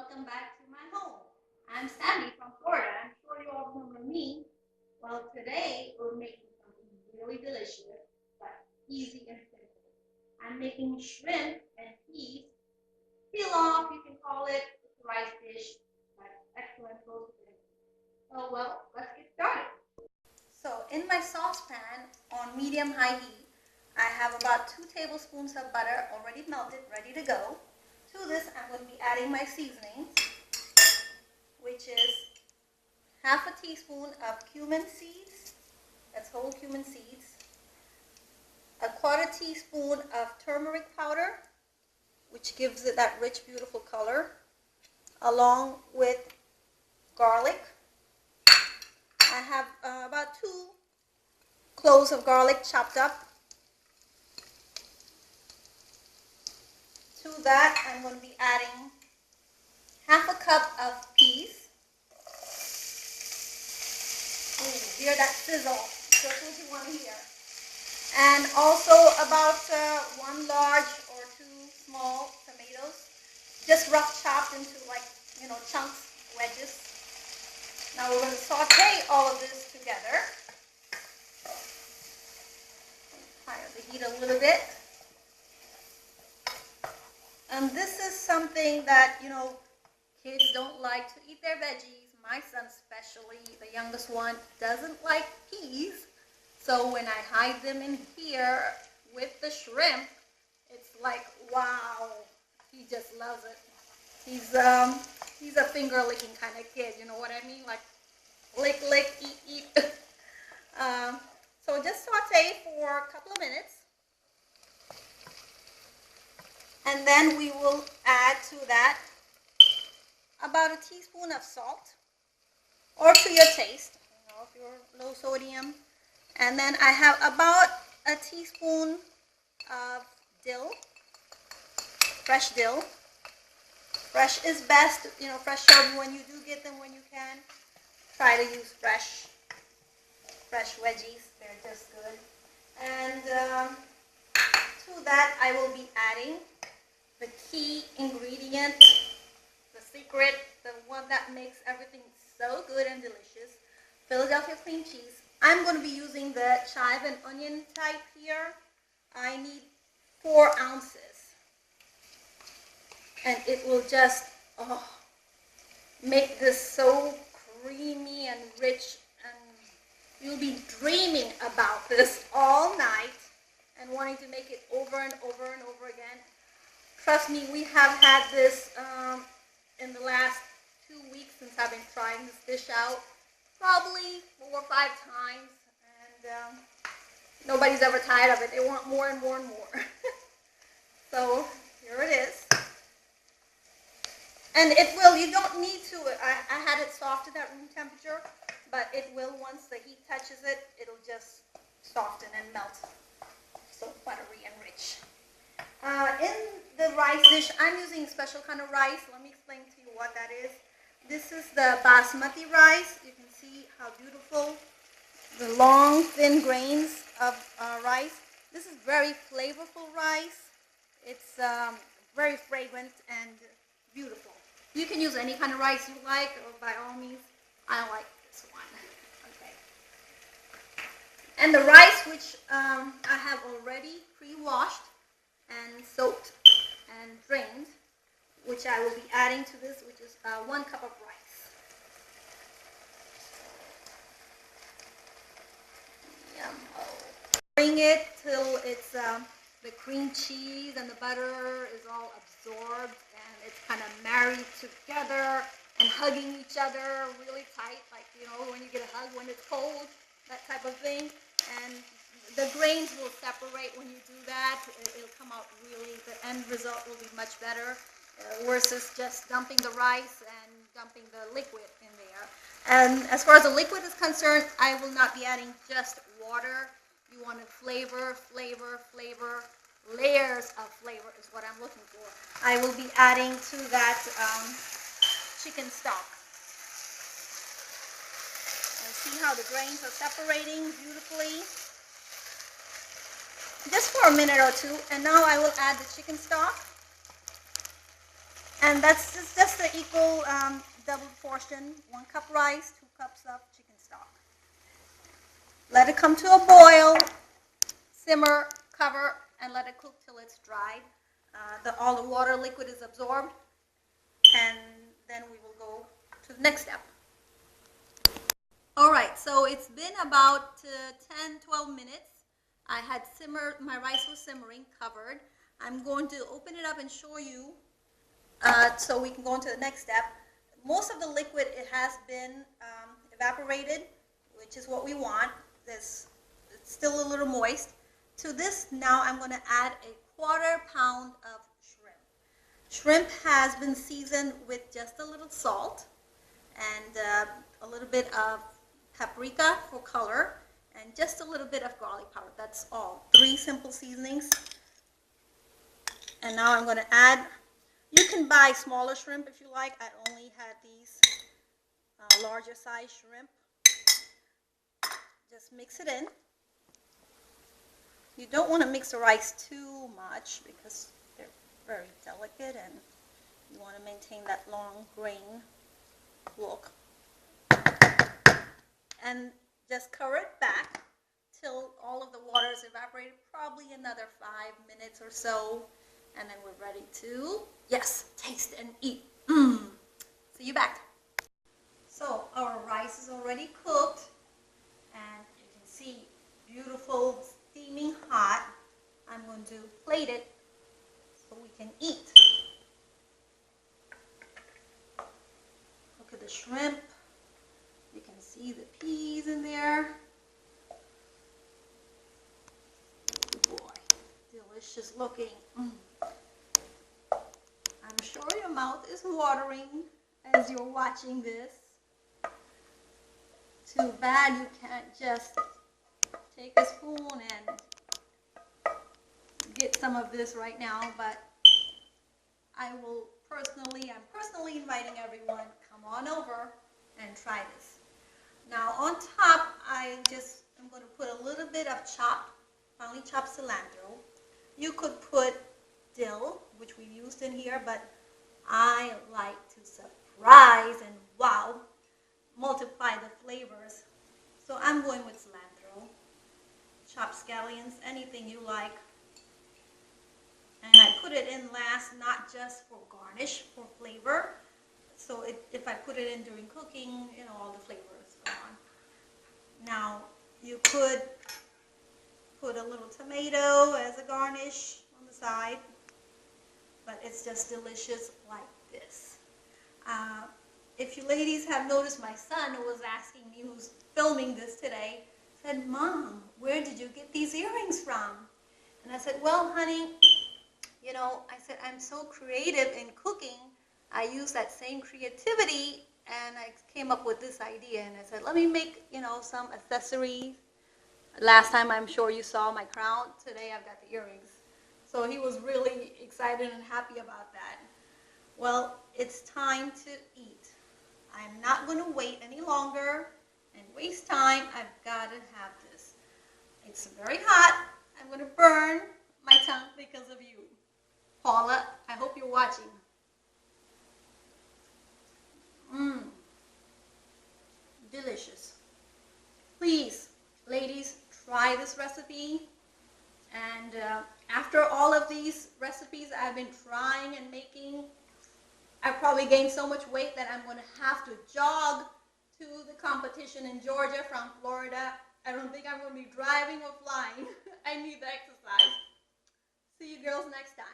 welcome back to my home. I'm Sandy from Florida. I'm sure you all remember me. Well, today we're making something really delicious, but easy and simple. I'm making shrimp and peas. Pilaf, you can call it. It's a rice dish, but excellent roast dinner. So, well, let's get started. So, in my saucepan on medium-high heat, I have about 2 tablespoons of butter already melted, ready to go. To this, I'm going to be adding my seasoning, which is half a teaspoon of cumin seeds, that's whole cumin seeds, a quarter teaspoon of turmeric powder, which gives it that rich, beautiful color, along with garlic. I have about 2 cloves of garlic chopped up. To that, I'm going to be adding half a cup of peas. Ooh, hear that sizzle. That's what you want to hear. And also about 1 large or 2 small tomatoes, just rough chopped into chunks, wedges. Now we're going to saute all of this together. Higher the heat a little bit. And this is something that, kids don't like to eat their veggies. My son especially, the youngest one, doesn't like peas. So when I hide them in here with the shrimp, it's like, wow, he just loves it. He's a finger licking kind of kid, you know what I mean? Like lick, lick, eat, eat. So just saute for a couple of minutes. And then we will add to that about a teaspoon of salt, or to your taste, if you're low sodium. And then I have about a teaspoon of dill, fresh dill. Fresh is best, fresh herbs when you do get them, when you can. Try to use fresh veggies, they're just good. And to that I will be adding the key ingredient, the secret, the one that makes everything so good and delicious, Philadelphia cream cheese. I'm going to be using the chive and onion type here. I need 4 ounces. And it will just make this so creamy and rich, and you'll be dreaming about this all night and wanting to make it over and over and over again. Trust me, we have had this in the last 2 weeks since I've been trying this dish out, probably 4 or 5 times, and nobody's ever tired of it. They want more and more and more. So here it is. And it will, you don't need to, I had it softened at room temperature, but it will, once the heat touches it, it'll just soften and melt. So buttery and rich. In the rice dish, I'm using a special kind of rice. Let me explain to you what that is. This is the basmati rice. You can see how beautiful the long, thin grains of rice. This is very flavorful rice. It's very fragrant and beautiful. You can use any kind of rice you like, or by all means, I like this one. Okay. And the rice, which I have already pre-washed and soaked and drained, which I will be adding to this, which is 1 cup of rice. Yum. Bring it till it's the cream cheese and the butter is all absorbed and it's kind of married together and hugging each other really tight, like when you get a hug when it's cold, that type of thing. And the grains will separate when you do that. It'll come out really, the end result will be much better versus just dumping the rice and dumping the liquid in there. And as far as the liquid is concerned, I will not be adding just water. You want to flavor, layers of flavor is what I'm looking for. I will be adding to that chicken stock. And see how the grains are separating beautifully. Just for a minute or two, and now I will add the chicken stock. And that's just the equal double portion. 1 cup rice, 2 cups of chicken stock. Let it come to a boil, simmer, cover, and let it cook till it's dried. All the water liquid is absorbed, and then we will go to the next step. All right, so it's been about 10, 12 minutes. I had simmered, my rice was simmering, covered. I'm going to open it up and show you so we can go into the next step. Most of the liquid, it has been evaporated, which is what we want. It's still a little moist. To this, now I'm going to add a 1/4 pound of shrimp. Shrimp has been seasoned with just a little salt and a little bit of paprika for color and just a little bit of garlic powder. That's all. 3 simple seasonings. And now I'm going to add, you can buy smaller shrimp if you like. I only had these larger size shrimp. Just mix it in. You don't want to mix the rice too much because they're very delicate and you want to maintain that long grain look. And just cover it back till all of the water is evaporated, probably another 5 minutes or so. And then we're ready to, yes, taste and eat. See you back. So our rice is already cooked and you can see beautiful, steaming hot. I'm going to plate it so we can eat. Look at the shrimp. You can see the peas in there. Boy, delicious looking. I'm sure your mouth is watering as you're watching this. Too bad you can't just take a spoon and get some of this right now, but I'm personally inviting everyone, come on over and try this. Now on top, I'm going to put a little bit of finely chopped cilantro. You could put dill, which we used in here, but I like to surprise and wow, multiply the flavors. So I'm going with cilantro, chopped scallions, anything you like. And I put it in last, not just for garnish, for flavor. So if I put it in during cooking, all the flavor is gone. Now, you could put a little tomato as a garnish on the side, but it's just delicious like this. If you ladies have noticed, my son who was asking me, who's filming this today, said, "Mom, where did you get these earrings from?" And I said, "Well, honey, I said, I'm so creative in cooking. I use that same creativity and I came up with this idea." And I said, let me make, some accessories. Last time I'm sure you saw my crown. Today I've got the earrings. So he was really excited and happy about that. Well, it's time to eat. I'm not going to wait any longer and waste time. I've got to have this. It's very hot. I'm going to burn my tongue because of you. Paula, I hope you're watching. Delicious. Please, ladies, try this recipe. And after all of these recipes I've been trying and making, I've probably gained so much weight that I'm going to have to jog to the competition in Georgia from Florida. I don't think I'm going to be driving or flying. I need the exercise. See you girls next time.